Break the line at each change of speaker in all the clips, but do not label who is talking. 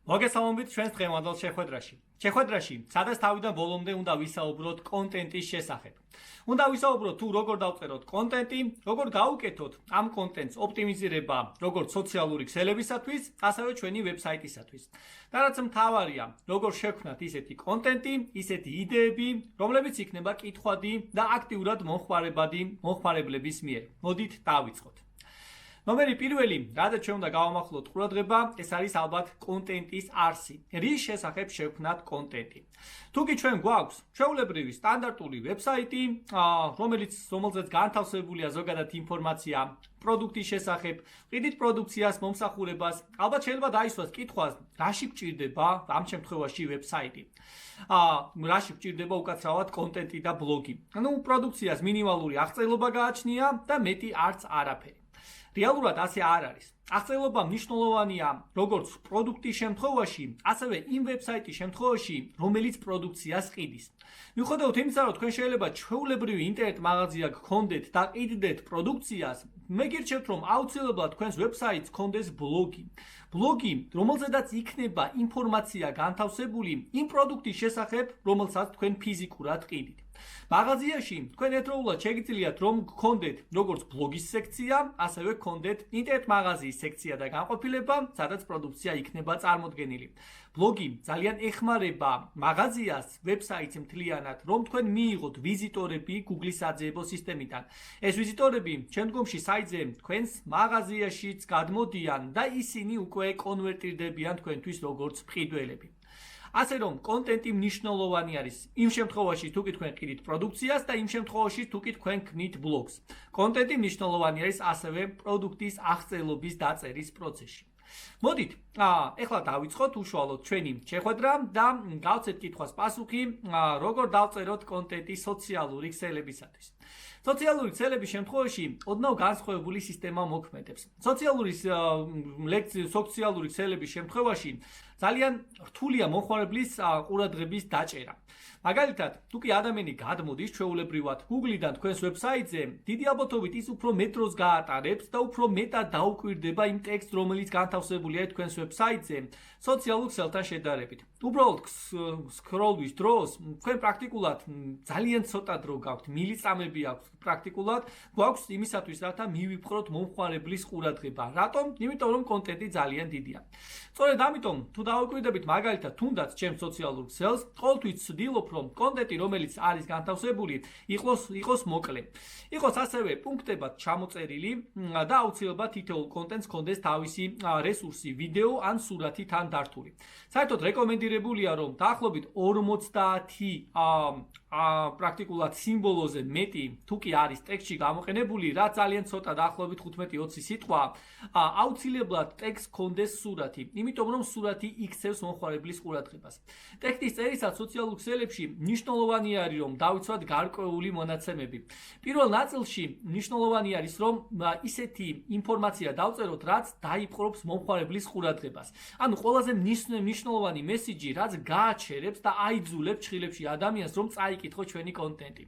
მოგესალმებით ჩვენს დღევანდელ შეხვედრაში. შეხვედრაში, სადაც თავიდან ბოლომდე უნდა ვისაუბროთ კონტენტის შესახებ. უნდა ვისაუბროთ თუ როგორ დავწეროთ კონტენტი, როგორ გავუკეთოთ ამ კონტენტს ოპტიმიზირება როგორც სოციალური ქსელებისათვის, ასევე ჩვენი ვებსაიტისათვის. და რაც მთავარია, როგორ შევქმნათ ისეთი კონტენტი, ისეთი იდეები, რომლებიც იქნება კითხვადი და აქტიურად მომხმარებლების მიერ. მოდით დავიწყოთ. ნომერი პირველი, რადგან ჩვენ უნდა გავამახვილოთ ყურადღება, ეს არის ალბათ კონტენტის არსი. რის შესახებ შევქმნათ კონტენტი. თუკი ჩვენ გვაქვს ჩვეულებრივი სტანდარტული ვებსაიტი, რომელზეც განთავსებულია ზოგადად ინფორმაცია პროდუქტის შესახებ, ყიდით პროდუქციას, მომსახურებას, ალბათ შეიძლება დაისვას კითხვას, რაში გჭირდება ამ შემთხვევაში ვებსაიტი. რაში გჭირდება უკაცრავად კონტენტი და ბლოგი. პროდუქციას მინიმალური აღწერილობა გააჩნია და მეტი არც არაფერი. რეალურად ასე არ არის. აღწერილობა მნიშვნელოვანია როგორც პროდუქტის შემთხვევაში, ასევე იმ ვებსაიტის შემთხვევაში, რომელიც პროდუქციას ყიდის. მიუხედავად იმისა, რომ თქვენ შეიძლება ჩვეულებრივი ინტერნეტ მაღაზია გქონდეთ და ყიდდეთ პროდუქციას, მე გირჩევთ, რომ აუცილებლად თქვენს ვებსაიტს გქონდეს ბლოგი. ბლოგი, რომელზედაც იქნება ინფორმაცია განთავსებული იმ პროდუქტის შესახებ, რომელსაც თქვენ ფიზიკურად ყიდით. მაღაზიაში თქვენ ერთდროულად შეგიძლიათ რომ გქონდეთ როგორც ბლოგის სექცია, ასევე გქონდეთ ინტერნეტ მაღაზიის სექცია და განყოფილება, სადაც პროდუქცია იქნება წარმოდგენილი. ბლოგი ძალიან ეხმარება მაღაზიას, ვებსაიტს მთლიანად, რომ თქვენ მიიღოთ ვიზიტორები Google-ის საძიებო სისტემიდან. ეს ვიზიტორები შემდგომში საიტზე თქვენს მაღაზიაშიც გადმოდიან და ისინი უკვე კონვერტირდებიან თქვენთვის როგორც მყიდველები. ასე რომ კონტენტი მნიშვნელოვანი არის იმ შემთხვევაში თუ კი თქვენ ყიდით პროდუქციას და იმ შემთხვევაში თუ კი თქვენ ქმნით ბლოგს. კონტენტი მნიშვნელოვანი არის ასევე პროდუქტის აღწერილობის დაწერის პროცესში. მოდით, ეხლა დავიწყოთ უშუალოდ ჩვენი შეხვედრა და გავცეთ კითხვას პასუხი, როგორ დავწეროთ კონტენტი სოციალური ქსელებისათვის. სოციალური ქსელების შემთხვევაში ოდნავ განსხვავებული სისტემა მოქმედებს. სოციალური ქსელების შემთხვევაში ძალიან რთულია მომხმარებლის ყურადღების დაჭერა. მაგალითად, თუ კი ადამიანი გადმოდის ჩვეულებრივად Google-დან თქვენს ვებსაიტზე, დიდი ალბათობით ის უფრო მეტ დროს გაატარებს და უფრო მეტად დაუკვირდება იმ ტექსტს, რომელიც განთავსებულია თქვენს ვებსაიტზე, სოციალურ ქსელთან შედარებით. უბრალოდ სკროლვის დროს თქვენ პრაქტიკულად ძალიან ცოტა დრო გაქვთ, მილიწამები აქვს პრაქტიკულად, გვაქვს იმისათვის, რათა მივიპყროთ მომხმარებლის ყურადღება. რატომ? იმიტომ რომ კონტენტი ძალიან დიდია. სწორედ ამიტომ, თუ დავუკვირდებით მაგალითად თუნდაც ჩემს სოციალურ ქსელს, ყოველთვის ვცდილობ, რომ კონტენტი, რომელიც არის განთავსებული, იყოს მოკლე. იყოს ასევე პუნქტებად ჩამოწერილი და აუცილებლად თითოეულ კონტენტს ჰქონდეს თავისი რესურსი, ვიდეო ან სურათი თან დართული. საერთოდ რეკომენდირებულია, რომ დაახლოებით 50 პრაქტიკულად სიმბოლოზე მეტი თუ კი არის ტექსტში გამოყენებული, რაც ძალიან ცოტა დაახლოებით 15-20 სიტყვა, აუცილებლად ტექსტს ჰქონდეს სურათი, იმიტომ რომ სურათი იქცევს მომხმარებლის ყურადღებას. ტექსტის წერისას სოციალურ ქსელებში მნიშვნელოვანი არის, რომ დავიცვათ გარკვეული მონაცემები. პირველ ნაწილში მნიშვნელოვანი არის, რომ ისეთი ინფორმაცია დავწეროთ, რაც დაიპყრობს მომხმარებლის ყურადღებას. ანუ ყველაზე მნიშვნელოვანი მესიჯი, რაც გააჩერებს და აიძულებს ჩხილებში ადამიანს, რომ წაიკითხოს ჩვენი კონტენტი.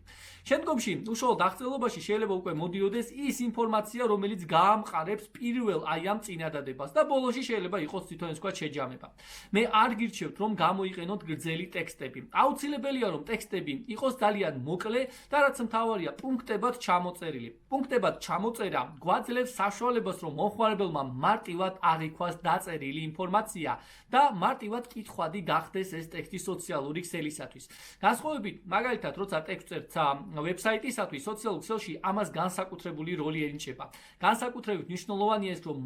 შემდგომში, უშუალოდ აღწერილობაში შეიძლება უკვე მოდიოდეს ის ინფორმაცია, რომელიც გაამყარებს პირველ ამ წინადადებას და ბოლოში შეიძლება იყოს თვითონ თქვა შეჯამება. მე არ გირჩევთ, რომ გამოიყენოთ გრძელი ტექსტები. აუცილებელია, რომ ტექსტები იყოს ძალიან მოკლე და რაც მთავარია, პუნქტებად ჩამოწერილი. პუნქტებად ჩამოწერა გვაძლევს საშუალებას, რომ მომხმარებელმა მარტივად აღიქვას დაწერილი ინფორმაცია და მარტივად კითხვადი გახდეს ეს ტექსტი სოციალური ქსელისათვის. განსხვავებით, მაგალითად, როცა ტექსტს წერთ ვებსაიტისათვის, სოციალურ ქსელში ამას განსაკუთრებული როლი ენიჭება. განსაკუთრებით მნიშვნელოვანია ის, რომ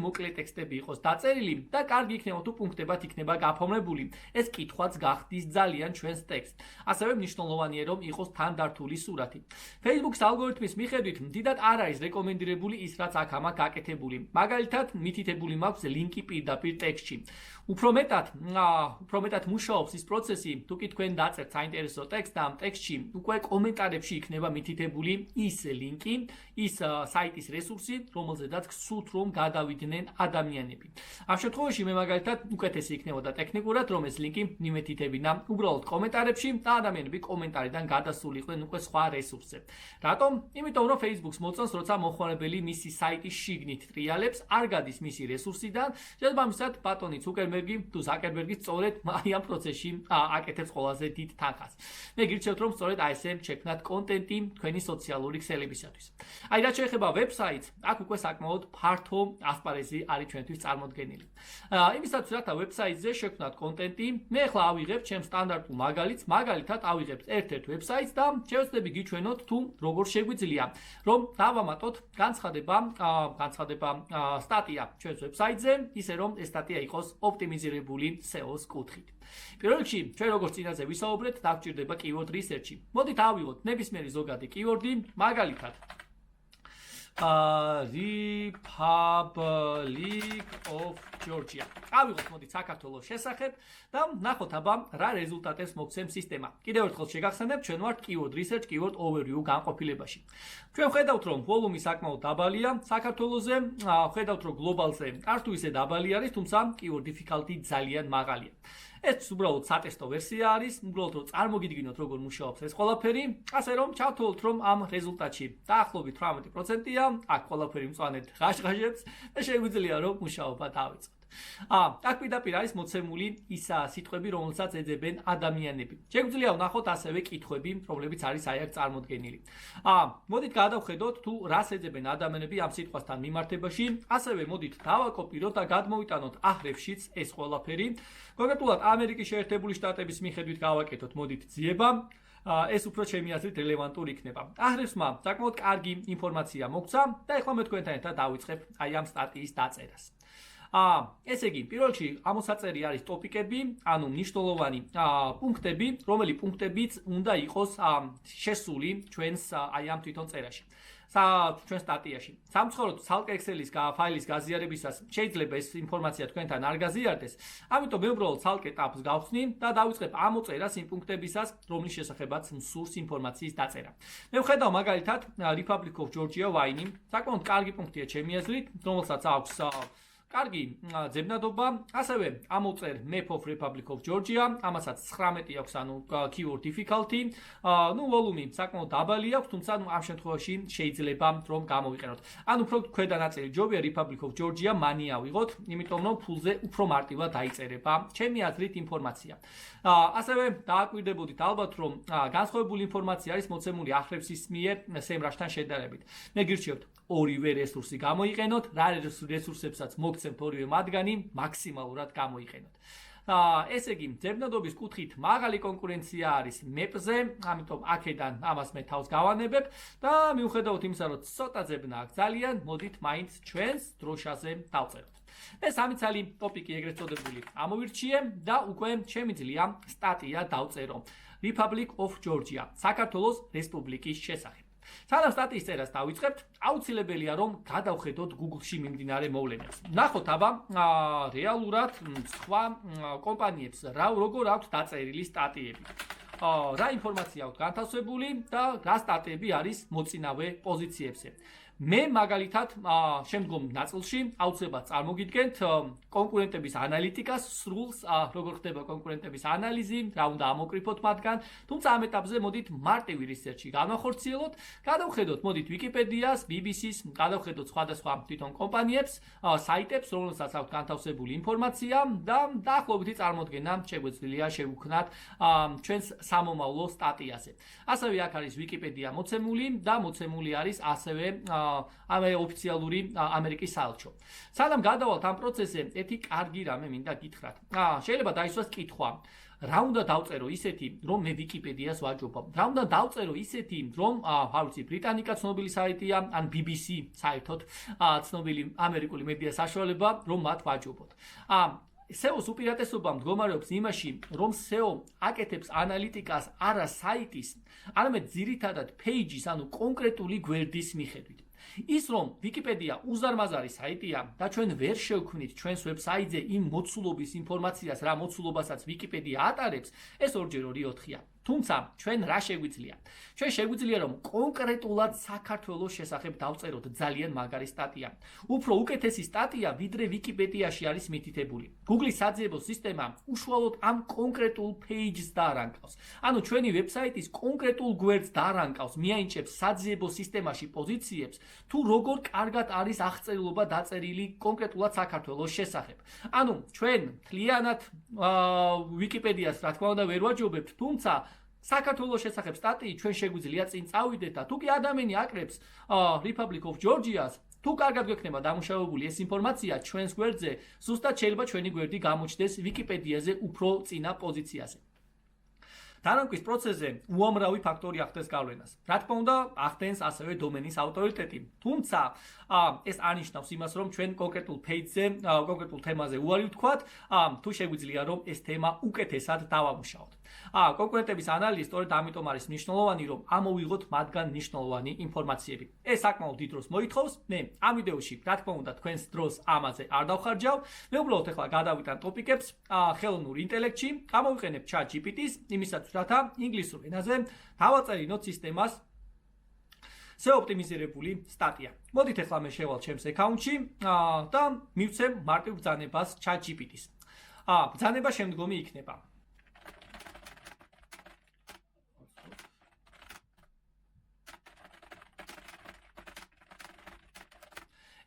მოკლე ტექსტები იყოს დაწერილი და კარგი იქნება თუ პუნქტებად იქნება გაფორმებული. ეს კითხვაც გახდის ძალიან ჩვენს ტექსტს. ასევე მნიშვნელოვანია, რომ იყოს თან დართული სურათი. Facebook-ის ალგორითმის მიხედვით, დიდად არ არის რეკომენდირებული ის, რაც აქ-ამაყ გაკეთებული. მაგალითად, მითითებული მაქვს ლინკი პირდაპირ ტექსტში. უფრო მეტად მუშაობს ის პროცესი, თუ კი თქვენ დაწერთ საინტერესო ტექსტს და ამ ტექსტში უკვე კომენტარებში იქნება მითითებული ის ლინკი, ის საიტის რესურსი, რომელზედაც გსურთ რომ გადავიდნენ ადამიანები. ამ შემთხვევაში მე მაგალითად უკეთესი იქნებოდა ტექნიკურად, რომ ეს ლინკი მიმეთითებინა უბრალოდ კომენტარებში და ადამიანები კომენტარიდან გადასულიყვნენ უკვე სხვა რესურსზე. რატომ? იმიტომ რომ Facebook-ს მოწონს, როცა მოხმარებელი მისი საიტის შიგნით ტრიალებს, არ გადის მისი რესურსიდან, შესაბამისად ბატონი ცუკერბერგი თუ ზაკერბერგი სწორედ აი ამ პროცესში აკეთებს ყველაზე დიდ თანხას. მე გირჩევთ რომ სწორედ აი ესე შექმნათ კონტენტი თქვენი სოციალური ქსელებისათვის. აი რაც შეეხება ვებსაიტს, აქ უკვე საკმაოდ ფართო ასპარეზი არის ჩვენთვის წარმოდგენილი. იმისაც რათა ვებსაიტზე შექმნათ კონტენტი, მე ახლა ავიღებ ჩემს სტანდარტულ მაგალითს, მაგალითად ავიღებთ ერთ-ერთ ვებსაიტს და შევეცდები გიჩვენოთ თუ როგორ შეგვიძლია რომ დავამატოთ განცხადება სტატია ჩვენს ვებსაიტზე, ისე რომ ეს სტატია იყოს ოპტიმიზირებული SEO-ს კუთხით. პირველ რიგში, ჩვენ როგორც წინაზე ვისაუბრეთ, დაგჭირდება keyword research-ი. მოდით ავიღოთ ნებისმიერი ზოგადი keyword-ი, მაგალითად Republic of Georgia. ავიღოთ მოდით საქართველოს შესახებ და ნახოთ აბა რა რეზულტატებს მოგცემ სისტემა. კიდევ ერთხელ შეგახსენებთ, ჩვენ ვართ keyword research, keyword overview განყოფილებაში. ჩვენ ხედავთ რომ ვოლუმი საკმაოდ დაბალია საქართველოზე, ხედავთ რომ გლობალზე არ თუ ისე დაბალი არის, თუმცა keyword difficulty ძალიან მაღალია. ეს უბრალოდ სატესტო ვერსია არის, უბრალოდ რომ წარმოგიდგინოთ როგორ მუშაობს ეს ყველაფერი, ასე რომ ჩავთვალოთ რომ ამ რეზულტატში დაახლოებით 18%-ია, აქ ყველაფერი მწვანედ ღაშღაშებს და შეგვიძლია რომ მუშაობა დავიწყოთ. აქ პირდაპირ არის მოცემული ის სიტყვები, რომელსაც ეძებენ ადამიანები. შეგვიძლია ვნახოთ ასევე კითხვები, რომლებიც არის აი აქ წარმოდგენილი. მოდით გადავხედოთ თუ რას ეძებენ ადამიანები ამ სიტყვასთან მიმართებაში, ასევე მოდით დავაკოპიროთ და გადმოვიტანოთ აhrefშიც ეს ყველაფერი. კონკრეტულად ამერიკის შეერთებული შტატების მიხედვით გავაკეთოთ მოდით ძიება. ეს უფრო ჩემი აზრით რელევანტური იქნება. აhrefsმა საკმაოდ კარგი ინფორმაცია მოგცა და ეხლა მე თქვენთან ერთად დავიწყებ აი ამ სტატიის დაწერას. ესე იგი, პირველ რიგში ამოსაწერი არის ტოპიკები, ანუ მნიშვნელოვანი პუნქტები, რომელი პუნქტებიც უნდა იყოს შესული ჩვენს აი ამ თვითონ წერაში. ჩვენ სტატიაში. სამწუხაროდ ცალკე Excel-ის ფაილის გაზიარებისას შეიძლება ეს ინფორმაცია თქვენთან არ გაზიარდეს, ამიტომ მე უბრალოდ ცალკე ტაბს გავხსნი და დავიწყებ ამოწერას იმ პუნქტებისას, რომლის შესახებაც მსურს ინფორმაციის დაწერა. მე ვხედავ მაგალითად Republic of Georgia ვაინი, საკმაოდ კარგი პუნქტია ჩემი აზრით, რომელსაც აქვს კარგი ძებნადობა, ასევე ამოვწერ Map of Republic of Georgia, ამასაც 19 აქვს, ანუ keyword difficulty, ვოლუმი საკმაოდ დაბალი აქვს, თუმცა ამ შემთხვევაში შეიძლება რომ გამოვიყენოთ. ანუ უფრო ქვედა ნაწილი ჯობია Republic of Georgia მანი ავიღოთ, იმიტომ რომ ფულზე უფრო მარტივად დაიწერება ჩემი აზრით ინფორმაცია. ასევე დააკვირდებოდით ალბათ რომ განსხვავებული ინფორმაცია არის მოცემული აhrefs-ის მიერ SEMrush-თან შედარებით. მე გირჩევთ ორივე რესურსი გამოიყენოთ, რა რესურსებსაც მოგცემთ ორივე მათგანი მაქსიმალურად გამოიყენოთ. ესე იგი, ძებნადობის კუთხით მაღალი კონკურენცია არის Map-ზე, ამიტომ აქედან ამას მე თავს გავანებებ და მიუხედავად იმისა, რომ ცოტა ძებნა აქვს ძალიან, მოდით მაინც ჩვენს დროშაზე დავწეროთ. მე სამი ცალი ტოპიკი ეგრეთ წოდებული ამოვირჩიე და უკვე შემიძლია სტატია დავწერო. Republic of Georgia, საქართველოს რესპუბლიკის შესახებ. სანამ სტატიის წერას დავიწყებთ, აუცილებელია რომ გადავხედოთ Google-ში მიმდინარე მოვლენებს. ნახოთ აბა რეალურად სხვა კომპანიებს როგორ აქვთ დაწერილი სტატიები. რა ინფორმაცია აქვთ განთავსებული და რა სტატიები არის მოწინავე პოზიციებზე. მე მაგალითად შემდგომ ნაწილში აუცილებლად წარმოგიდგენთ კონკურენტების ანალიტიკას, სრულს, როგორ ხდება კონკურენტების ანალიზი, რა უნდა ამოკრიფოთ მათგან, თუმცა ამ ეტაპზე მოდით მარტივი რისერჩი განვახორციელოთ, გადავხედოთ მოდით Wikipedias, BBC-ს, გადავხედოთ სხვადასხვა თვითონ კომპანიებს, საიტებს, რომელსაც აქვთ განთავსებული ინფორმაცია და დაახლოებითი წარმოდგენა შეგვიძლია შევუქმნათ ჩვენს სამომავლო სტატიაზე. ასევე აქ არის Wikipedia მოცემული და მოცემული არის ასევე ოფიციალური ამერიკის საელჩო. სანამ გადავალთ ამ პროცესზე, ერთი კარგი რამე მინდა გითხრათ. შეიძლება დაისვას კითხვა. რა უნდა დავწერო ისეთი, რომ მე Wikipedias ვაჯობობ? რა უნდა დავწერო ისეთი, რომ ვიცი, ბრიტანიკა ცნობილი საიტია, ან BBC საერთოდ ცნობილი ამერიკული მედია საშუალება, რომ მათ ვაჯობოთ. SEO-ს უპირატესობა მდგომარეობს იმაში, რომ SEO აკეთებს ანალიტიკას არა საიტის, არამედ ძირითადად page-ის, ანუ კონკრეტული გვერდის მიხედვით. ის რომ Wikipedia უზარმაზარი საიტია და ჩვენ ვერ შევქმნით ჩვენს ვებსაიტზე იმ მოცულობის ინფორმაციას, რა მოცულობასაც Wikipedia ატარებს, ეს 2x2 4-ია. თუმცა ჩვენ რა შეგვიძლია? ჩვენ შეგვიძლია რომ კონკრეტულად საქართველოს შესახებ დავწეროთ ძალიან მაგარი სტატია. უფრო უკეთესი სტატია ვიდრე ვიკიპედიაში არის მითითებული. Google-ის საძიებო სისტემა უშუალოდ ამ კონკრეტულ page-ს დაარანკავს. ანუ ჩვენი ვებსაიტის კონკრეტულ გვერდს დაარანკავს, მიაინჭებს საძიებო სისტემაში პოზიციებს, თუ როგორ კარგად არის აღწერილობა დაწერილი კონკრეტულად საქართველოს შესახებ. ანუ ჩვენ მთლიანად ვიკიპედიას რა თქმა უნდა ვერ ვაჯობებთ, თუმცა საქართველოს შესახებ სტატიით ჩვენ შეგვიძლია წინ წავიდეთ და თუ კი ადამიანი აკრებს Republic of Georgia-ს, თუ კარგად გვექნება დამუშავებული ეს ინფორმაცია ჩვენს გვერდზე, ზუსტად შეიძლება ჩვენი გვერდი გამოჩნდეს ვიკიპედიაზე უფრო წინა პოზიციაზე. დარანკვის პროცესზე უამრავი ფაქტორი ახდენს გავლენას. რა თქმა უნდა, ახდენს ასევე დომენის ავტორიტეტი. თუმცა ეს არნიშნავს იმას, რომ ჩვენ კონკრეტულ page-ზე, კონკრეტულ თემაზე უარი ვთქვათ, თუ შეგვიძლია რომ ეს თემა უკეთესად დავამუშავოთ. კონკურენტების ანალიზი სწორედ ამიტომ არის მნიშვნელოვანი, რომ ამოვიღოთ მათგან მნიშვნელოვანი ინფორმაციები. ეს საკმაოდ დიდ დროს მოითხოვს. მე ამ ვიდეოში, რა თქმა უნდა, თქვენს დროს ამაზე არ დავხარჯავ. მე უბრალოდ ახლა გადავიტან ტოპიკებს ხელოვნურ ინტელექტში, გამოვიყენებ ChatGPT-ს, იმისათვის, რათა ინგლისურ ენაზე დავაწერინოთ სისტემას შეოპტიმიზირებული სტატია. მოდით ახლა მე შევალ ჩემს აკაუნტში და მივცემ მარტივ ბრძანებას ChatGPT-ს. ბრძანება შემდგომი იქნება.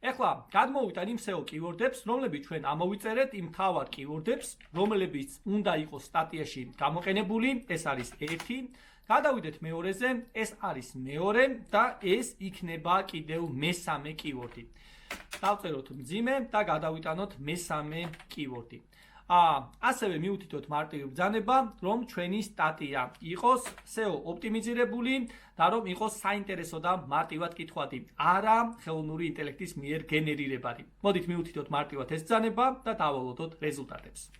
ეხლა გადმოვიტან იმ SEO კივორდებს, რომლებიც ჩვენ ამოვიწერეთ იმ თავად კივორდებს, რომლებიც უნდა იყოს სტატიაში გამოყენებული, ეს არის 1. გადავიდეთ მეორეზე, ეს არის მეორე და ეს იქნება კიდევ მესამე კივორდი. დავწეროთ მძიმე და გადავიტანოთ მესამე კივორდი. ასევე მიუთითოთ მარტივი ბრძანება, რომ ჩვენი სტატია იყოს SEO ოპტიმიზირებული და რომ იყოს საინტერესო და მარტივად კითხვადი, არა ხელოვნური ინტელექტის მიერ გენერირებადი. მოდით მიუთითოთ მარტივად ეს ბრძანება და დავალოდოთ რეზულტატებს.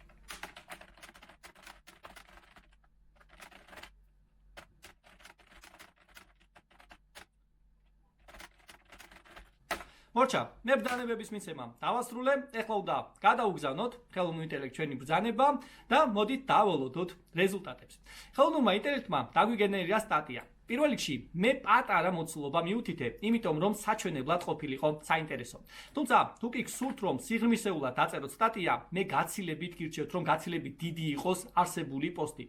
მორჩა, მე ბრძანებების მიცემა დავასრულე. ეხლა უნდა გადავგზავნოთ ხელოვნურ ინტელექტს ჩვენი ბრძანება და მოდით დავალოდოთ რეზულტატებს. ხელოვნურმა ინტელექტმა დაგვიგენერირა სტატია. პირველ რიგში მე პატარა მოცულობა მიუთითე, იმიტომ რომ საჩვენებლად ყოფილიყო საინტერესო. თუმცა თუ კი გსურთ რომ სიღრმისეულად დაწეროთ სტატია, მე გაცილებით გირჩევთ რომ გაცილებით დიდი იყოს არსებული პოსტი.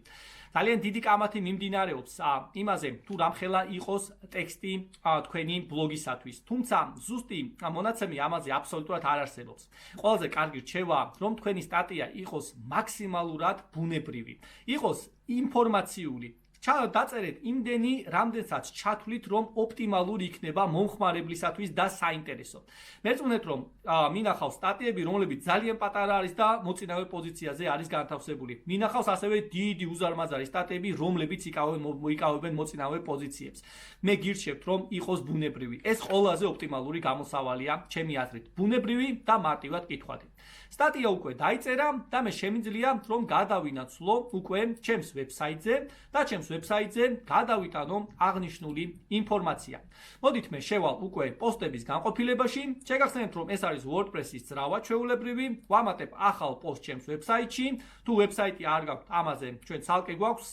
ძალიან დიდი კამათი მიმდინარეობს იმაზე თუ რამხელა იყოს ტექსტი თქვენი ბლოგისათვის. თუმცა ზუსტი მონაცემი ამაზე აბსოლუტურად არ არსებობს. ყველაზე კარგი რჩევა რომ თქვენი სტატია იყოს მაქსიმალურად ბუნებრივი, იყოს ინფორმაციული. დაწერეთ იმდენი, რამდენსაც ჩათვლით, რომ ოპტიმალური იქნება მომხმარებლისათვის და საინტერესო. მერწმუნეთ, რომ მინახავს სტატიები, რომლებიც ძალიან პატარა არის და მოწინავე პოზიციაზე არის განთავსებული. მინახავს ასევე დიდი უზარმაზარი სტატიები, რომლებიც იკავებენ მოწინავე პოზიციებს. მე გირჩევთ, რომ იყოს ბუნებრივი. ეს ყველაზე ოპტიმალური გამოსავალია, ჩემი აზრით. ბუნებრივი და მარტივად კითხვადი. სტატია უკვე დაიწერა და მე შემიძლია რომ გადავინაცვლო უკვე ჩემს ვებსაიტზე და ჩემს ვებსაიტზე გადავიტანო აღნიშნული ინფორმაცია. მოდით მე შევალ უკვე პოსტების განყოფილებაში. შეგახსენებთ რომ ეს არის WordPress-ის ძრავა ჩვეულებრივი. ვამატებ ახალ პოსტ ჩემს ვებსაიტში. თუ ვებსაიტი არ გაქვთ, ამაზე ჩვენ ცალკე გვაქვს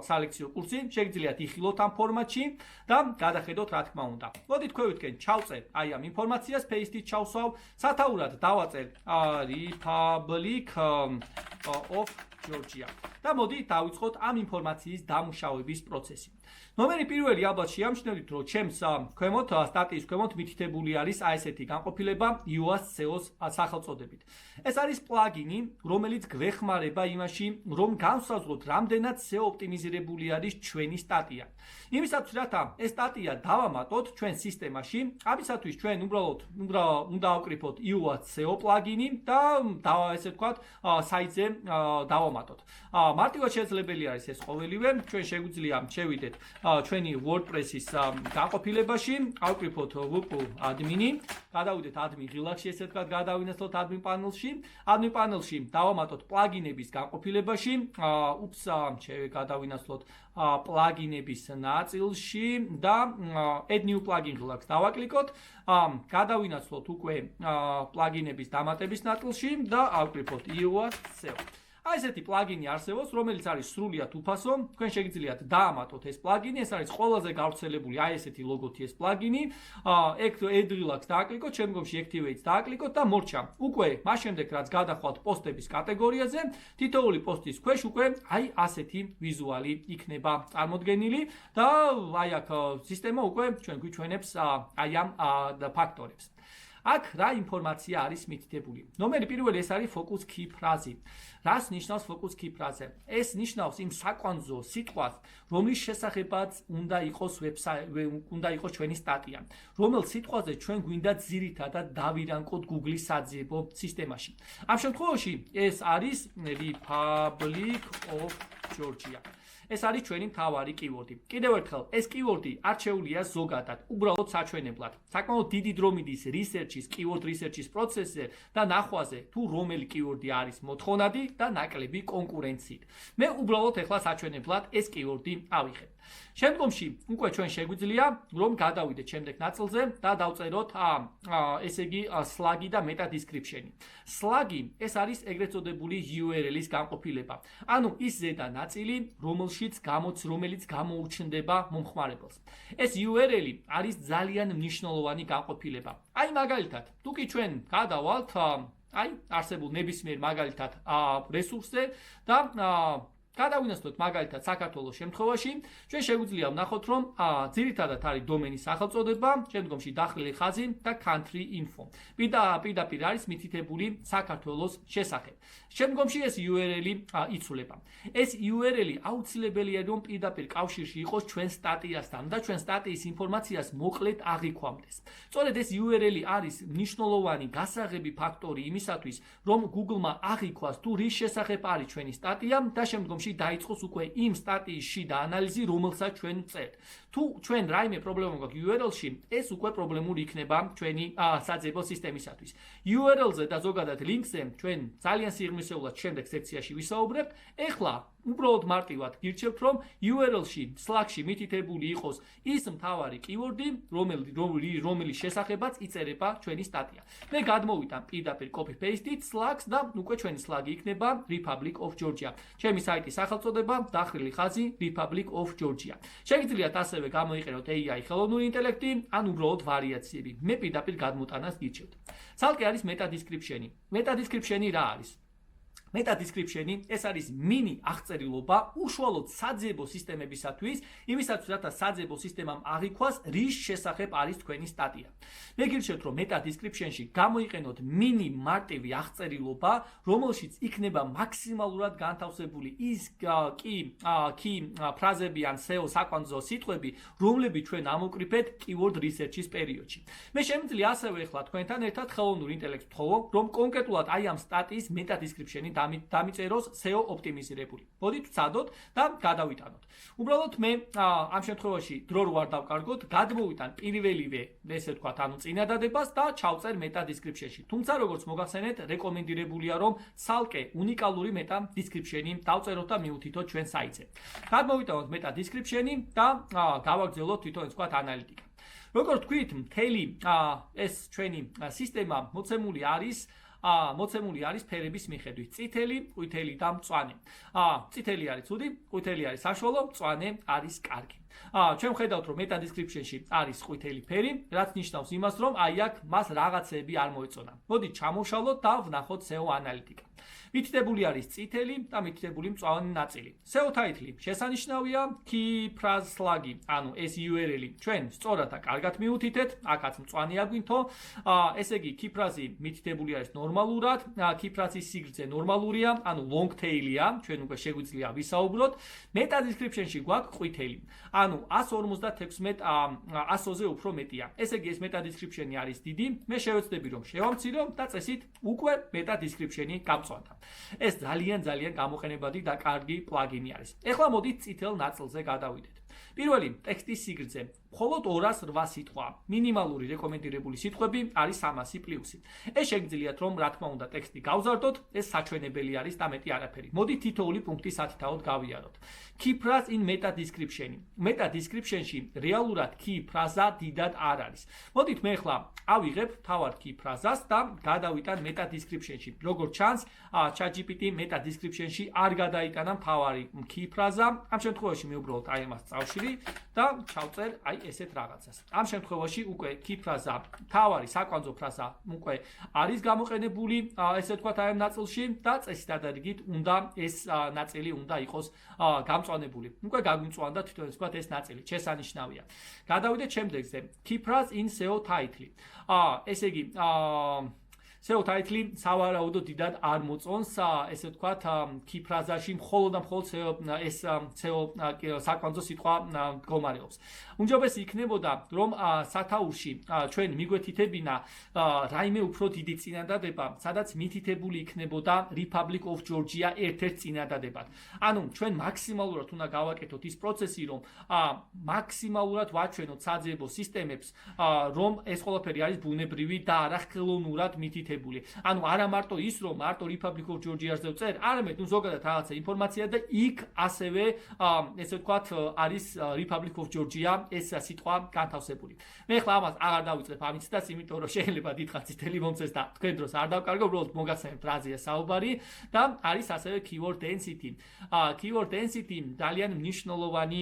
სალექციო კურსი. შეგიძლიათ იხილოთ ამ ფორმატში და გადახედოთ რა თქმა უნდა. მოდით ქვევითკენ ჩავწერ აი ამ ინფორმაციას, paste-ით ჩავსვავ, სათაურად დავაწერ Republic of Georgia. და მოდი დავიწყოთ ამ ინფორმაციის დამუშავების პროცესი. ნომერი პირველი ალბათ შეამჩნევთ, რომ ჩემს ქვემოთ სტატიის ქვემოთ მითითებული არის ესეთი განყოფილება iOS SEO-ს სახელწოდებით. ეს არის პლაგინი, რომელიც გვეხმარება იმაში, რომ განსაზღვროთ, რამდენად SEO ოპტიმიზირებული არის ჩვენი სტატია. იმისათვის, რათა ეს სტატია დავამატოთ ჩვენ სისტემაში, ამისათვის ჩვენ უბრალოდ უნდა ავკრიფოთ iOS SEO პლაგინი და ესე ვთქვათ, საიტზე დავამატოთ. მარტივად შესაძლებელი არის ეს ყოველივე. ჩვენ შეგვიძლია შევიდეთ ჩვენი WordPress-ის განყოფილებაში, ავკრიფოთ WP admin-ი, გადავიდეთ admin ღილაკში, ესე ვთქვათ, გადავინაცვლოთ admin პანელში. admin პანელში დავამატოთ პლაგინების განყოფილებაში, გადავინაცვლოთ პლაგინების ნაწილში და add new plugin ღილაკს დავაკლიკოთ. გადავინაცვლოთ უკვე პლაგინების დამატების ნაწილში და ავკრიფოთ iOS SEO. ესეთი პლაგინი არსებობს, რომელიც არის სრულიად უფასო. თქვენ შეგიძლიათ დაამატოთ ეს პლაგინი, ეს არის ყველაზე გავრცელებული აი ესეთი ლოგოთი ეს პლაგინი. ეგ Add-Relax დააკლიკოთ, შემდგომში Activate დააკლიკოთ და მორჩა. უკვე მას შემდეგ რაც გადახვალთ პოსტების კატეგორიაზე, თითოეული პოსტის ქვეშ უკვე აი ასეთი ვიზუალი იქნება წარმოდგენილი და აი აქ სისტემა უკვე ჩვენ გვიჩვენებს აი ამ ფაქტორებს. აქ რა ინფორმაცია არის მითითებული? ნომერი პირველი ეს არის focus key ფრაზი. რას ნიშნავს focus key ფრაზე? ეს ნიშნავს იმ საკვანძო სიტყვას, რომლის შესახებაც უნდა იყოს უნდა იყოს ჩვენი სტატია. რომელ სიტყვაზე ჩვენ გვინდა ძირითადად დავირანკოთ Google-ის საძიებო სისტემაში. ამ შემთხვევაში ეს არის Republic of Georgia. ეს არის ჩვენი მთავარი კიუორდი. კიდევ ერთხელ, ეს კიუორდი არჩეულია ზოგადად, უბრალოდ საჩვენებლად. საკმაოდ დიდი დრო მიდის რისერჩის, კიუორდ რისერჩის პროცესზე და ნახვაზე, თუ რომელი კიუორდი არის მოთხოვნადი და ნაკლები კონკურენციით. მე უბრალოდ ეხლა საჩვენებლად ეს კიუორდი ავიღებ. შემდგომში უკვე ჩვენ შეგვიძლია რომ გადავიდეთ შემდეგ ნაწილზე და დავწეროთ ესე იგი slug-ი და meta description-ი. Slug-ი ეს არის ეგრეთ წოდებული URL-ის განყოფილება. ანუ ის ზედა ნაწილი, რომელიც გამოუჩნდება მომხმარებელს. ეს URL-ი არის ძალიან მნიშვნელოვანი განყოფილება. აი მაგალითად, თუ კი ჩვენ გადავალთ აი არსებულ ნებისმიერ მაგალითად რესურსზე და გადავინაცვლოთ მაგალითად საქართველოს შემთხვევაში, ჩვენ შეგვიძლია ვნახოთ, რომ ძირითადად არის დომენის სახელწოდება, შემდგომში დახრილი ხაზი და country info. პირდაპირ არის მითითებული საქართველოს შესახებ. შემდგომში ეს URL-ი იცვლება. ეს URL-ი აუცილებელია, რომ პირდაპირ კავშირში იყოს ჩვენ სტატიასთან და ჩვენ სტატიის ინფორმაციას მოკლედ აღიქვამდეს. სწორედ ეს URL-ი არის მნიშვნელოვანი გასაღები ფაქტორი იმისათვის, რომ Google-მა აღიქვას თუ რის შესახებ არის ჩვენი სტატია და შემდგომში დაიწყოს უკვე იმ სტატიის შიდა ანალიზი, რომელსაც ჩვენ ვწერთ. თუ ჩვენ რაიმე პრობლემა გვაქვს URL-ში, ეს უკვე პრობლემური იქნება ჩვენი საძიებო სისტემისათვის. URL-ზე და ზოგადად ლინკზე ჩვენ ძალიან სიღრმისეულად შემდეგ სექციაში ვისაუბრებთ. ეხლა უბრალოდ მარტივად გირჩევთ, რომ URL-ში, Slack-ში მითითებული იყოს ის მთავარი კიუორდი, რომლის შესახებაც იწერება ჩვენი სტატია. მე გადმოვიტან პირდაპირ copy-paste-ით Slack-ს და უკვე ჩვენი Slack-ი იქნება Republic of Georgia. ჩემი საიტის სახელწოდება დახრილი ხაზი Republic of Georgia. შეგიძლიათ ასევე გამოიყენოთ AI ხელოვნური ინტელექტი, ან უბრალოდ ვარიაციები. მე პირდაპირ გადმოტანას გირჩევთ. ცალკე არის meta description-ი. Meta description-ი რა არის? Meta description-ი ეს არის მინი აღწერილობა უშუალოდ საძიებო სისტემებისათვის, იმისათვის, რათა საძიებო სისტემამ აღიქვას, რის შესახებ არის თქვენი სტატია. მე გირჩევთ, რომ meta description-ში გამოიყენოთ მინი მარტივი აღწერილობა, რომელშიც იქნება მაქსიმალურად განთავსებული ის კი ფრაზები ან SEO საკვანძო სიტყვები, რომლებიც ჩვენ ამოვკრიფეთ keyword research-ის პერიოდში. მე შემიძლია ასევე ახლა თქვენთან ერთად ხელოვნურ ინტელექტს ვთხოვო, რომ კონკრეტულად აი ამ სტატიის meta description-ი დამიწეროს SEO ოპტიმიზირებული. მოდით ვცადოთ და გადავიტანოთ. უბრალოდ მე ამ შემთხვევაში დრო ვარ დავკარგოთ, გადმოვიტან პირველივე, ესე ვთქვათ, ანუ წინადადებას და ჩავწერ meta description-ში. თუმცა როგორც მოგახსენეთ, რეკომენდირებულია რომ ცალკე უნიკალური meta description-ი დავწეროთ და მივუთითოთ ჩვენ საიტზე. გადმოვიტანოთ meta description-ი და გავაგრძელოთ თვითონ ეს ვთქვათ ანალიტიკა. როგორც თქვით, მთელი ეს ჩვენი სისტემა მოცემული არის ფერების მიხედვით. წითელი, ყვითელი და მწვანე. წითელი არის ცუდი, ყვითელი არის საშუალო, მწვანე არის კარგი. ჩვენ ვხედავთ, რომ meta description-ში არის ყვითელი ფერი, რაც ნიშნავს იმას, რომ აი აქ მას რაღაცეები არ მოეწონა. მოდით ჩამოვშალოთ და ვნახოთ SEO ანალიტიკა. მითითებული არის წითელი და მითითებული მწვანე ნაწილი. SEO title შესანიშნავია, key phrase slug-ი, ანუ ეს URL-ი ჩვენ სწორად და კარგად მიუთითეთ, აქაც მწვანე აგვინთო. ესე იგი key phrase-ი მითითებული არის ნორმალურად, key phrase-ის სიგრძე ნორმალურია, ანუ long tail-ია, ჩვენ უკვე შეგვიძლია ვისაუბროთ. meta description-ში გვაქვს ყვითელი. ანუ 156-100-ზე უფრო მეტია. ესე იგი ეს meta description-ი არის დიდი, მე შევეცდები რომ შევამცირო და წესით უკვე meta description-ი გამწვანდა. ეს ძალიან გამოყენებადი და კარგი პლაგინი არის. ეხლა მოდით წითელ ნაწილზე გადავიდეთ. პირველი ტექსტის სიგრძე მხოლოდ 208 სიტყვა. მინიმალური რეკომენდირებული სიტყვები არის 300 პლუსი. ეს შეგიძლიათ რომ რა თქმა უნდა ტექსტი გავზარდოთ, ეს საჩვენებელი არის და მეტი არაფერი. მოდით თითოეული პუნქტი სათითაოდ გავიაროთ. Key phrase in meta description. Meta description-ში რეალურად key phrase-ა დიდად არ არის. მოდით მე ახლა ავიღებ თავად key phrase-ას და გადავიტან meta description-ში. როგორც ჩანს, ChatGPT meta description-ში არ გადაიტანა მთავარი key phrase-ა. ამ შემთხვევაში მე უბრალოდ აი ამას წავშირი და ჩავწერ აი ესეთ რაღაცას. ამ შემთხვევაში უკვე key phrase-ა, მთავარი საკვანძო phrase-ა უკვე არის გამოყენებული, ესე ვთქვათ, აი ამ ნაწილში და წესით დადარიგით უნდა ეს ნაწილი უნდა იყოს გამწვანებული. უკვე გაგვიმწვანდა თვითონ ვთქვათ ეს ნაწილი, შესანიშნავია. გადავიდეთ შემდეგზე. Key phrase in SEO title. ესე იგი, SEO title სავარაუდოდ დიდად არ მოწონს, ესე ვთქვათ, key phrase-ში მხოლოდ და მხოლოდ SEO საკვანძო სიტყვა მდგომარეობს. უმჯობესი იქნებოდა, რომ სათაურში ჩვენ მიგვეთითებინა რაიმე უფრო დიდი წინადადება, სადაც მითითებული იქნებოდა Republic of Georgia ერთ-ერთ წინადადებად. ანუ ჩვენ მაქსიმალურად უნდა გავაკეთოთ ის პროცესი, რომ მაქსიმალურად ვაჩვენოთ საძიებო სისტემებს, რომ ეს ყველაფერი არის ბუნებრივი და არა ხელოვნურად მითითებული. ანუ არა მარტო ის, რომ მარტო Republic of Georgia-ზე ვწერ, არამედ ზოგადად რაღაცა ინფორმაცია და იქ ასევე ესე ვთქვათ არის Republic of Georgia ეს სიტყვა განთავსებული. მე ახლა ამას აღარ დავიწყებ ამით და იმიტომ რომ შეიძლება დიდხანს წითელი მომწეს და თქვენ დროს არ დავკარგო, უბრალოდ მოგახსენებთ რაზეა საუბარი და არის ასევე keyword density. Keyword density ძალიან მნიშვნელოვანი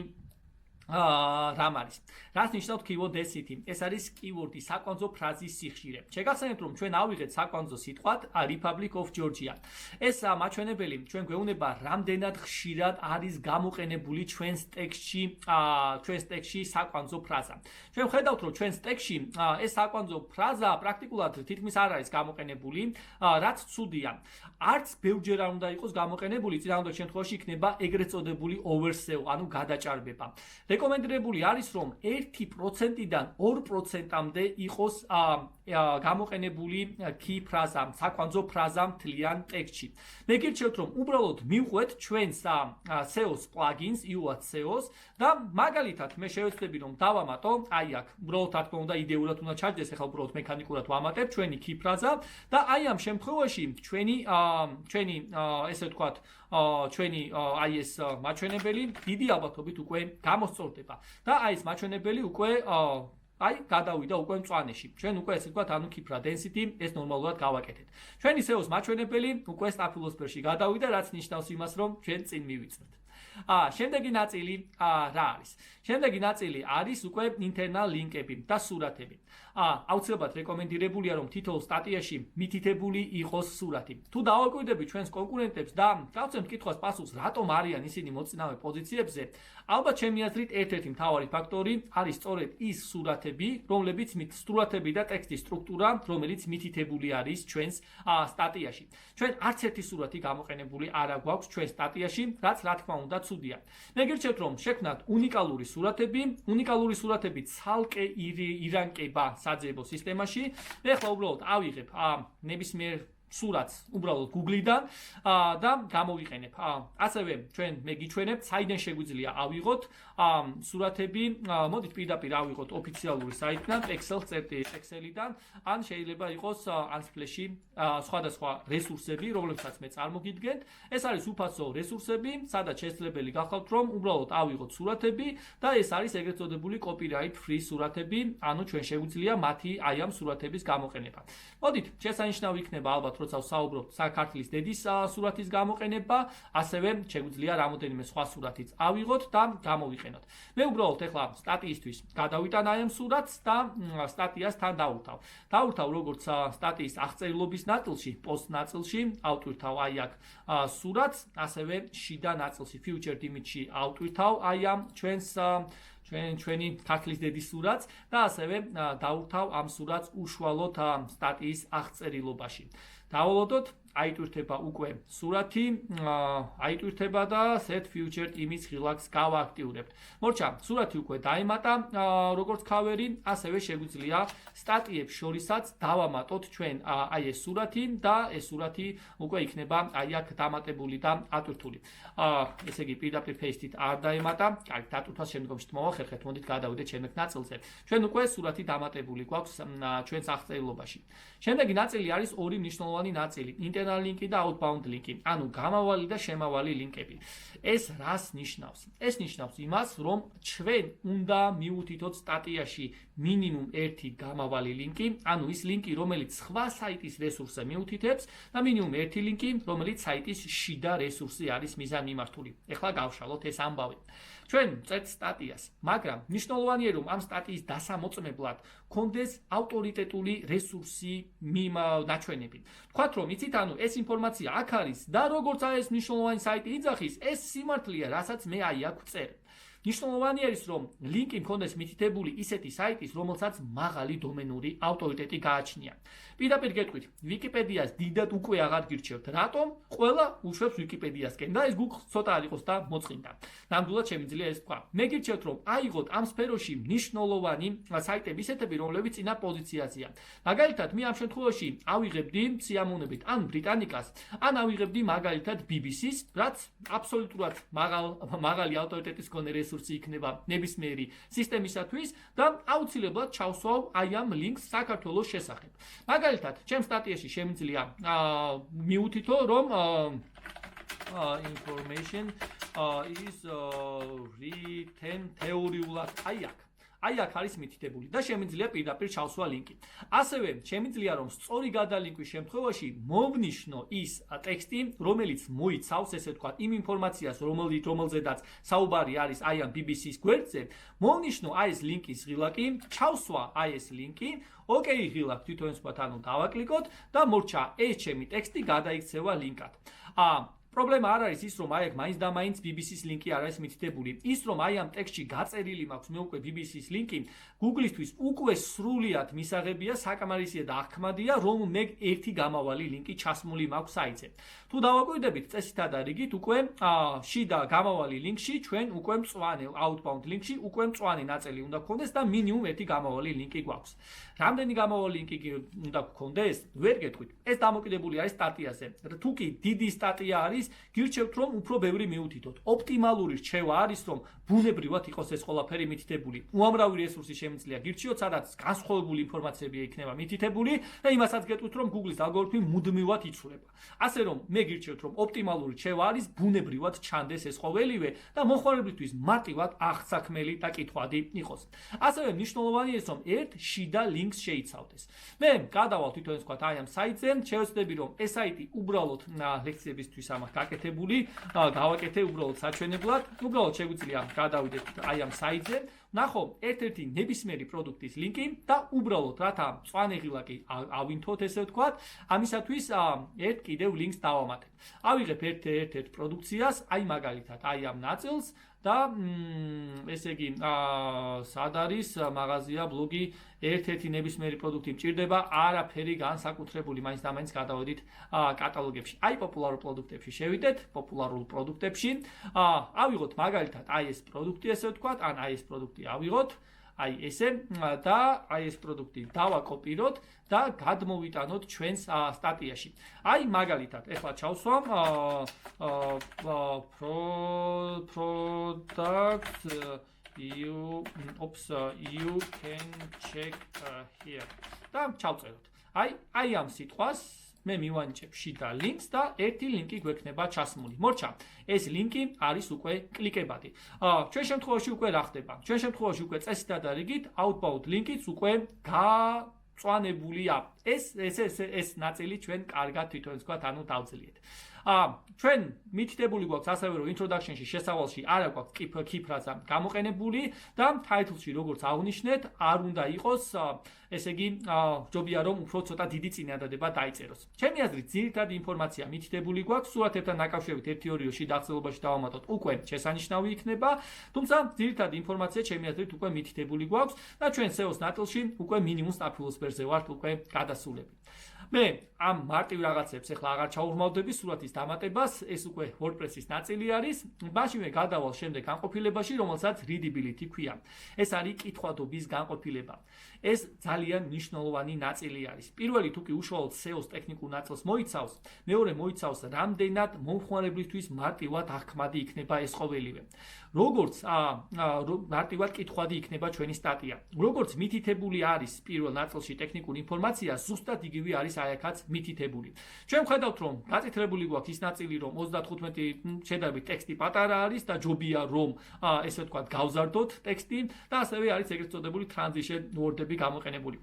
რამ არის. რას ნიშნავს keyword density? ეს არის keyword-ი საკვანძო ფრაზის სიხშირე. შეგახსენებთ რომ ჩვენ ავიღეთ საკვანძო სიტყვად Republic of Georgia. ეს მაჩვენებელი ჩვენ გვეუბნება რამდენად ხშირად არის გამოყენებული ჩვენს ტექსტში საკვანძო ფრაზა. ჩვენ ხედავთ რომ ჩვენს ტექსტში ეს საკვანძო ფრაზა პრაქტიკულად თითქმის არ არის გამოყენებული, რაც ცუდია. არც ბევრჯერ არ უნდა იყოს გამოყენებული, წინააღმდეგ შემთხვევაში იქნება ეგრეთ წოდებული oversell, ანუ გადაჭარბება. რეკომენდირებული არის რომ 1%-დან 2%-მდე იყოს გამოყენებული key phrase-ა, საკვანძო ფრაზა მთლიან ტექსტში. მე გირჩევთ რომ უბრალოდ მივყვეთ ჩვენს SEO-ს plugins, UAT SEO-ს და მაგალითად მე შევეცდები რომ დავამატო, აი აქ უბრალოდ რა თქმა უნდა იდეურად უნდა ჩარჯდეს, ახლა უბრალოდ მექანიკურად ვამატებ ჩვენი key phrase-ა და აი ამ შემთხვევაში ჩვენი ესე ვთქვათ ჩვენი აი ეს მაჩვენებელი დიდი ალბათობით უკვე გამოსწორდება და აი ეს მაჩვენებელი უკვე აი გადავიდა უკვე მწვანეში. ჩვენ უკვე ესე ვთქვათ, ანუ keyword density ეს ნორმალურად გავაკეთეთ. ჩვენი SEO-ს მაჩვენებელი უკვე სტაფილოსფერში გადავიდა, რაც ნიშნავს იმას, რომ ჩვენ წინ მივიწევთ. შემდეგი ნაწილი რა არის? შემდეგი ნაწილი არის უკვე internal link-ები და სურათები. აუცილებლად რეკომენდირებულია რომ თითოეულ სტატიაში მითითებული იყოს სურათი. თუ დავაკვირდებით ჩვენს კონკურენტებს და გავცემთ კითხვას პასუხს, რატომ არიან ისინი მოწინავე პოზიციებზე, ალბათ ჩემი აზრით ერთ-ერთი მთავარი ფაქტორი არის სწორედ ის სურათები, რომლებიც სურათები და ტექსტის სტრუქტურა, რომელიც მითითებული არის ჩვენს სტატიაში. ჩვენ არც ერთი სურათი გამოყენებული არ აქვს ჩვენს სტატიაში, რაც რა თქმა უნდა ცუდია. მე გირჩევთ რომ შექმნათ უნიკალური სურათები ცალკე ირანკება საძიებო სისტემაში. მე ახლა უბრალოდ ავიღებ ნებისმიერ სურათს უბრალოდ Google-დან და გამოვიყენებ. ასევე ჩვენ მე გიჩვენებთ, საიდან შეგვიძლია ავიღოთ სურათები. მოდით პირდაპირ ავიღოთ ოფიციალური საიტიდან, Excel-დან, ან შეიძლება იყოს Unsplash-ში სხვადასხვა რესურსები, რომლებსაც მე წარმოგიდგენთ. ეს არის უფასო რესურსები, სადაც შესაძლებელი გახავთ რომ უბრალოდ ავიღოთ სურათები და ეს არის ეგრეთ წოდებული copyright free სურათები, ანუ ჩვენ შეგვიძლია მათი აი ამ სურათების გამოყენება. მოდით, შესანიშნავი იქნება ალბათ როცა ვსაუბრობთ საქართველოს დედის სურათის გამოყენება, ასევე შეგვიძლია რამოდენიმე სხვა სურათიც ავიღოთ და გამოვიყენოთ. მე უბრალოდ ახლა სტატიისთვის გადავიტან აი ამ სურათს და სტატიას თან დავურთავ როგორც სტატიის აღწერილობის ნაწილში, post ნაწილში, ავტვირთავ აი აქ სურათს, ასევე შიდა ნაწილში, featured image-ში ავტვირთავ აი ამ ჩვენი ქართლის დედის სურათს და ასევე დავურთავ ამ სურათს უშუალოდ სტატიის აღწერილობაში. დავალოდოთ აიტვირთება უკვე სურათი, აიტვირთება და set featured image relax გავააქტიურებთ. მორჩა, სურათი უკვე დაემატა, როგორც cover-ი, ასევე შეგვიძლია სტატიებს შორისაც დავამატოთ ჩვენ აი ეს სურათი და ეს სურათი უკვე იქნება აი აქ დამატებული და ატვირთული. ესე იგი პირდაპირ paste-ით არ დაემატა. კარგი, დატვირთვას შემდგომში მოვახერხეთ, მოდით გადავიდეთ შემდეგ ნაწილზე. ჩვენ უკვე სურათი დამატებული გვაქვს ჩვენს აღწერილობაში. შემდეგი ნაწილი არის ორი მნიშვნელოვანი ნაწილი, internal link-ი და outbound link-ი, ანუ გამავალი და შემავალი ლინკები. ეს რას ნიშნავს? ეს ნიშნავს იმას, რომ ჩვენ უნდა მივუთითოთ სტატიაში მინიმუმ ერთი გამავალი ლინკი, ანუ ის ლინკი, რომელიც სხვა საიტის რესურსზე მიუთითებს და მინიმუმ ერთი ლინკი, რომელიც საიტის შიდა რესურსზე არის მიზანმიმართული. ეხლა გავშალოთ ეს ამბავი. ჩვენ ვწერთ სტატიას, მაგრამ მნიშვნელოვანია რომ ამ სტატიის დასამოწმებლად კონდეს ავტორიტეტული რესურსი ნაჩვენები. თქვათ რომ იცით, ანუ ეს ინფორმაცია აქ არის და როგორც ეს მნიშვნელოვანი საიტი იძახის, ეს სიმართლეა, რასაც მე აი აქ ვწერ. მნიშვნელოვანი არის რომ ლინკი მქონდეს მითითებული ისეთი საიტის, რომელსაც მაღალი დომენური ავტორიტეტი გააჩნია. პირდაპირ გეტყვით, ვიკიპედიას დიდად უკვე აღარ გირჩევთ. რატომ? ყველა უშვებს ვიკიპედიასკენ და ეს გუგლს ცოტა არ იყოს და მოწყინდა. ნამდვილად შემიძლია ეს თქვა. მე გირჩევთ რომ აიღოთ ამ სფეროში მნიშვნელოვანი საიტები, ისეთები, რომლებიც წინა პოზიციაზეა. მაგალითად, მე ამ შემთხვევაში ავიღებდი სიამოვნებით ან ბრიტანიკას, ან ავიღებდი მაგალითად BBC-ს, რაც აბსოლუტურად მაღალი ავტორიტეტის მქონე რესურსი იქნება ნებისმიერი სისტემისათვის და აუცილებლად ჩავსვავ აი ამ ლინკს საქართველოს შესახებ. მაგალითად, ჩემ სტატიაში შემიძლია მიუთითო, რომ information is written თეორიულად აი აქ არის მითითებული და შემიძლია პირდაპირ ჩავსვა ლინკი. ასევე შემიძლია რომ სწორი გადალინკვის შემთხვევაში მოვნიშნო ის ტექსტი, რომელიც მოიცავს, ესე ვთქვათ, იმ ინფორმაციას, რომელზედაც საუბარი არის აი ამ BBC-ს გვერდზე, მოვნიშნო აი ეს ლინკის ღილაკი, ჩავსვა აი ეს ლინკი, ოკეი ღილაკ თვითონ ვთქვათ, ანუ დავაკლიკოთ და მორჩა ეს ჩემი ტექსტი გადაიქცევა ლინკად. პრობლემა არ არის ის, რომ აი აქ მაინც და მაინც BBC-ს ლინკი არ არის მითითებული. ის, რომ აი ამ ტექსტში გაწერილი მაქვს მე უკვე BBC-ს ლინკი, Google-ისთვის უკვე სრულიად მისაღებია, საკმარისია და აღქმადია, რომ მე ერთი გამავალი ლინკი ჩასმული მაქვს საიტზე. თუ დავაკვირდებით წესითა და რიგით, უკვე შიდა გამავალი ლინკში ჩვენ უკვე მწვანე outbound ლინკში უკვე მწვანე ნაწილი უნდა გქონდეს და მინიმუმ ერთი გამავალი ლინკი გვაქვს. რამდენი გამავალი ლინკი უნდა გქონდეს? ვერ გეტყვით. ეს დამოკიდებული არის სტატიაზე. თუ კი დიდი სტატია არის, გირჩევთ რომ უფრო ბევრი მიუთითოთ. ოპტიმალური რჩევა არის რომ ბუნებრივად იყოს ეს ყველაფერი მითითებული. უამრავი რესურსი შემიძლია გირჩიოთ, სადაც განსხვავებული ინფორმაციები იქნება მითითებული და იმასაც გეტყვით რომ Google-ის ალგორითმი მუდმივად იცვლება. ასე რომ მე გირჩევთ რომ ოპტიმალური რჩევა არის ბუნებრივად ჩანდეს ეს ყოველივე და მოხმარებლისთვის მარტივად აღსაქმელი და კითხვადი იყოს. ასევე მნიშვნელოვანია ის რომ ერთ შიდა ლინკს შეიცავდეს. მე გადავალ თვითონ ვთქვათ აი ამ საიტზე, შევეცდები რომ ეს საიტი უბრალოდ ლექციებისთვის ამას გაკეთებული, გავაკეთე უბრალოდ საჩვენებლად, უბრალოდ შეგვიძლია გადავიდეთ აი ამ საიტზე, ნახო ერთ-ერთი ნებისმიერი პროდუქტის ლინკი და უბრალოდ რათა მწვანე ღილაკი ავინთოთ, ესე ვთქვათ, ამისათვის ერთ კიდევ ლინკს დავამატებ. ავიღებ ერთ-ერთ პროდუქციას, აი მაგალითად, აი ამ ნაწილს და ესე იგი სად არის მაღაზია, ბლოგი, ერთ-ერთი ნებისმიერი პროდუქტი მჭირდება, არაფერი განსაკუთრებული, მაინც და მაინც გადავედით კატალოგებში. აი პოპულარულ პროდუქტებში შევიდეთ, პოპულარულ პროდუქტებში, ავიღოთ მაგალითად აი ეს პროდუქტი, ესე ვთქვათ, ან აი ეს პროდუქტი ავიღოთ, აი ესე და აი ეს პროდუქტი დავაკოპიროთ და გადმოვიტანოთ ჩვენს სტატიაში. აი მაგალითად, ეხლა ჩავსვამ product you can check here. და ჩავწეროთ. აი ამ სიტყვას მე მივანიჭებ შიდა ლინკს და ერთი ლინკი გვექნება ჩასმული. მორჩა, ეს ლინკი არის უკვე კლიკებადი. ჩვენ შემთხვევაში უკვე რა ხდება? ჩვენ შემთხვევაში უკვე წესითა და რიგით outbound ლინკიც უკვე წვანებულია. ეს ნაწილი ჩვენ კარგად თვითონ ვთქვათ, ანუ დავძლიეთ. ჩვენ მითითებული გვაქვს ასევე რომ introduction-ში შესავალში არ აქვს key phrase გამოყენებული და title-ში როგორც აღნიშნეთ, არ უნდა იყოს, ესე იგი, ჯობია რომ უფრო ცოტა დიდი წინადადება დაიწეროს. ჩემი აზრით, ძირითადი ინფორმაცია მითითებული გვაქვს, სურათებთან დაკავშირებით 1-2 შიდა აღწერილობაში დავამატოთ, უკვე შესანიშნავი იქნება, თუმცა ძირითადი ინფორმაცია ჩემი აზრით უკვე მითითებული გვაქვს და ჩვენ SEO-ს ნაწილში უკვე მინიმუმ სტაფილოს ფერზე ვართ უკვე გადასულები. მე ამ მარტივ რაღაცებს ახლა აღარ ჩაურმავდები სურათის დამატებას, ეს უკვე WordPress-ის ნაწილი არის. მაშინვე გადავალ შემდეგ განყოფილებაში, რომელსაც readability ქვია. ეს არის კითხვადობის განყოფილება. ეს ძალიან მნიშვნელოვანი ნაწილი არის. პირველი თუკი უშუალოდ SEO-ს ტექნიკურ ნაწილს მოიცავს, მეორე მოიცავს რამდენად მომხმარებლისთვის მარტივად აღქმადი იქნება ეს ყოველივე. როგორც მარტივად კითხვადი იქნება ჩვენი სტატია. როგორც მითითებული არის პირველ ნაწილში ტექნიკური ინფორმაცია, ზუსტად იგივე არის აქაც მითითებული. ჩვენ ვხედავთ, რომ გაწითლებული გვაქვს ის ნაწილი, რომ 35 შედარებით ტექსტი პატარა არის და ჯობია რომ ესე ვთქვათ გავზარდოთ ტექსტი და ასევე არის ეგრეთ წოდებული transition word-ები გამოყენებული.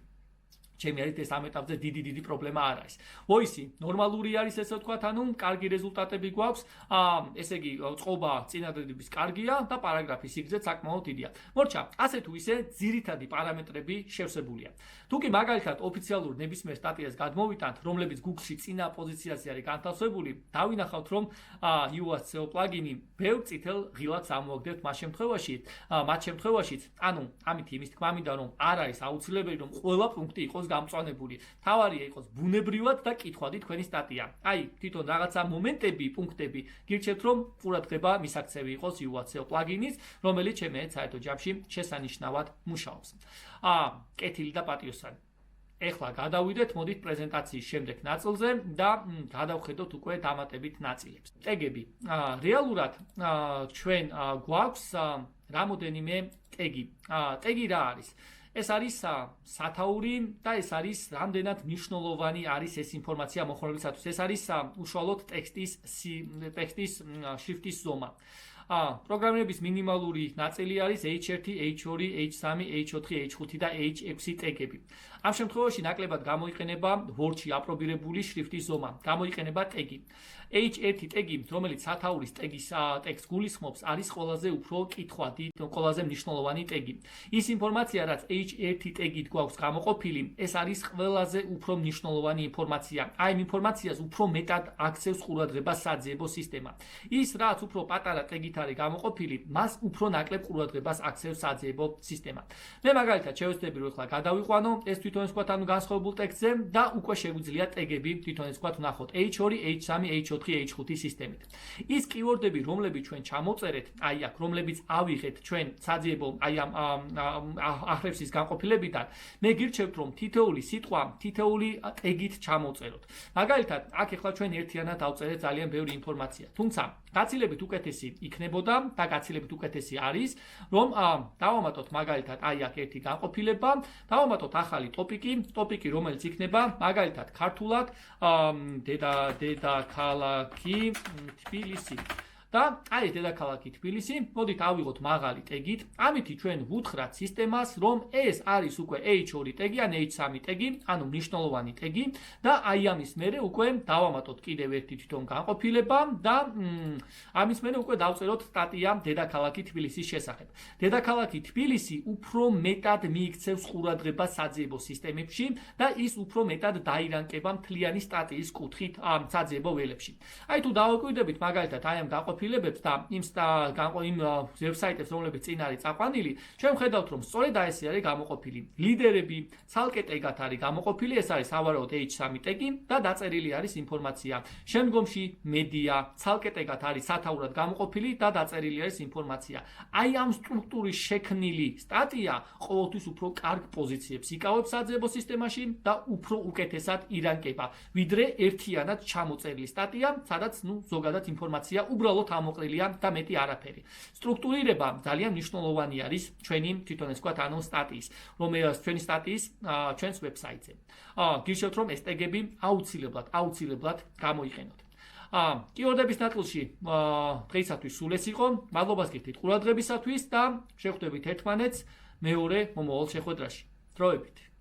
ჩემი არის ეს ამ ეტაპზე დიდი პრობლემა არ არის. Voice-ი ნორმალური არის ესე ვთქვათ, ანუ კარგი რეზულტატები გვაქვს, ესე იგი წყობა წინადადების კარგია და პარაგრაფი სიგრძეც საკმაოდ დიდია. მორჩა, ასე თუ ისე ძირითადი პარამეტრები შევსებულია. თუკი მაგალითად ოფიციალურ ნებისმიერ სტატიას გადმოვიტანთ, რომლებიც Google-ში წინა პოზიციაზე არის განთავსებული, დავინახავთ, რომ yoast SEO პლაგინი ბევრ წითელ ღილაკს ამოაგდებთ მათ შემთხვევაშიც, ანუ ამით იმის თქმა მინდა, რომ არ არის აუცილებელი, რომ ყველა პუნქტი იყოს გამწვანებული. თავარია იყოს ბუნებრივად და კითხვადი თქვენი სტატია. აი, თვითონ რაღაცა მომენტები, პუნქტები გირჩევთ, რომ ყურადღება მისაქცევი იყოს yoast SEO პლაგინის, რომელიც ჩემი საერთო ჯამში შესანიშნავად მუშაობს. კეთილი და პატიოსანი. ეხლა გადავიდეთ, მოდით პრეზენტაციის შემდეგ ნაწილზე და გადავხედოთ უკვე დამატებით ნაწილებს. ტეგები. რეალურად ჩვენ გვაქვს რამოდენიმე ტეგი. ტეგი რა არის? ეს არის სათაური და ეს არის რამდენად მნიშვნელოვანი არის ეს ინფორმაცია მოხმარებლისათვის. ეს არის უშუალოდ ტექსტის შრიფტის ზომა. პროგრამირების მინიმალური ნაწილი არის H1, H2, H3, H4, H5 და H6 ტეგები. ამ შემთხვევაში ნაკლებად გამოიყენება Word-ში აპრობირებული შრიფტის ზომა. გამოიყენება ტეგი. H1 ტეგი, რომელიც სათაურის ტექსტს გულისხმობს, არის ყველაზე უფრო კითხვადი, ყველაზე მნიშვნელოვანი ტეგი. ის ინფორმაცია, რაც H1 ტეგით გვაქვს გამოყოფილი, ეს არის ყველაზე უფრო მნიშვნელოვანი ინფორმაცია. აი ამ ინფორმაციას უფრო მეტად აქცევს ყურადღებას საძიებო სისტემა. ის, რაც უფრო პატარა ტეგით არის გამოყოფილი, მას უფრო ნაკლებ ყურადღებას აქცევს საძიებო სისტემა. მე მაგალითად შევეცდები რომ ახლა გადავიყვანო ეს თვითონ ვთქვათ, ანუ განსხვავებულ ტექსტზე და უკვე შეგვიძლია ტეგები თვითონ ვთქვათ ვნახოთ H2, H3, H4, H5 სისტემით. ის კიუორდები, რომლებიც ჩვენ ჩამოწერეთ, აი აქ, რომლებიც ავიღეთ ჩვენ საძიებო აი ამ ახრევსის განყოფილებიდან, მე გირჩევთ, რომ თითოეული სიტყვა თითოეული ტეგით ჩამოწეროთ. მაგალითად, აქ ახლა ჩვენ ერთიანად ავწერეთ ძალიან ბევრი ინფორმაცია. თუმცა, გაცილებით უკეთესი იქნებოდა და გაცილებით უკეთესი არის, რომ დავამატოთ მაგალითად აი აქ ერთი განყოფილება, დავამატოთ ახალი ტოპიკი, რომელიც იქნება მაგალითად ქართულად დედაქალაქი თბილისი. და აი დედაქალაქი თბილისი, მოდით ავიღოთ მაღალი ტეგით. ამითი ჩვენ ვუთხრათ სისტემას, რომ ეს არის უკვე H2 ტეგი, ან H3 ტეგი, ანუ მნიშვნელოვანი ტეგი და აი ამის მერე უკვე დავამატოთ კიდევ ერთი თვითონ განყოფილება და ამის მერე უკვე დავწეროთ სტატია დედაქალაქი თბილისის შესახებ. დედაქალაქი თბილისი უფრო მეტად მიიქცევს ყურადღებას საძიებო სისტემებში და ის უფრო მეტად დაირანკება მთლიანი სტატიის კუთხით საძიებო ველებში. აი თუ დავაკვირდებით მაგალითად აი ამ განყოფილებებს და იმ ვებსაიტებს, რომლებიც წინ არის წაყვანილი, ჩვენ ვხედავთ, რომ სწორედ აი ესე არის გამოყოფილი. ლიდერები ცალკე ტეგად არის გამოყოფილი, ეს არის სავარაუდოდ H3 ტეგი და დაწერილი არის ინფორმაცია. შემდგომში მედია ცალკე ტეგად არის სათაურად გამოყოფილი და დაწერილი არის ინფორმაცია. აი ამ სტრუქტურის შექმნილი სტატია ყოველთვის უფრო კარგ პოზიციებს იკავებს საძიებო სისტემაში და უფრო უკეთესად ირანკება, ვიდრე ერთიანად ჩამოწერილი სტატია, სადაც ზოგადად ინფორმაცია უბრალოდ ამოყრილია და მეტი არაფერი. სტრუქტურირება ძალიან მნიშვნელოვანი არის ჩვენი თვითონ ეს ვთქვათ, ანუ სტატიის, რომელიც ჩვენი სტატიის ჩვენს ვებსაიტზე. გირჩევთ, რომ ეს ტეგები აუცილებლად გამოიყენოთ. კიუორდების ნაწილში დღეისათვის სულ ეს იყო. მადლობას გიხდით ყურადღებისათვის და შევხვდებით ერთმანეთს მეორე მომავალ შეხვედრაში. დროებით.